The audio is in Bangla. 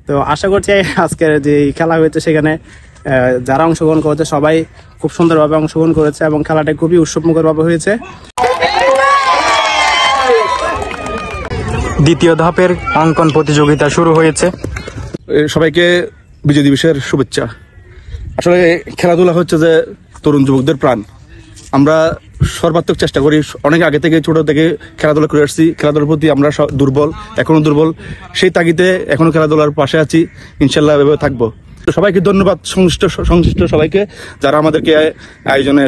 তো আশা করছি আজকের যে খেলা হয়েছে সেখানে যারা অংশগ্রহণ করেছে সবাই খুব সুন্দরভাবে অংশগ্রহণ করেছে এবং খেলাটা খুবই উৎসবমুখর ভাবে হয়েছে। দ্বিতীয় ধাপের অঙ্কন প্রতিযোগিতা শুরু হয়েছে। সবাইকে বিজয় দিবসের শুভেচ্ছা। আসলে খেলাধুলা হচ্ছে যে তরুণ যুবকদের প্রাণ। আমরা সর্বাত্মক চেষ্টা করি, অনেক আগে থেকে ছোট থেকে খেলাধুলা করে আসছি। খেলাধুলার প্রতি আমরা দুর্বল, এখনো দুর্বল, সেই তাগিদে এখনো খেলাধুলার পাশে আছি, ইনশাল্লাহ এভাবে থাকবো। সবাইকে ধন্যবাদ, সংশ্লিষ্ট সবাইকে যারা আমাদেরকে আয়োজনে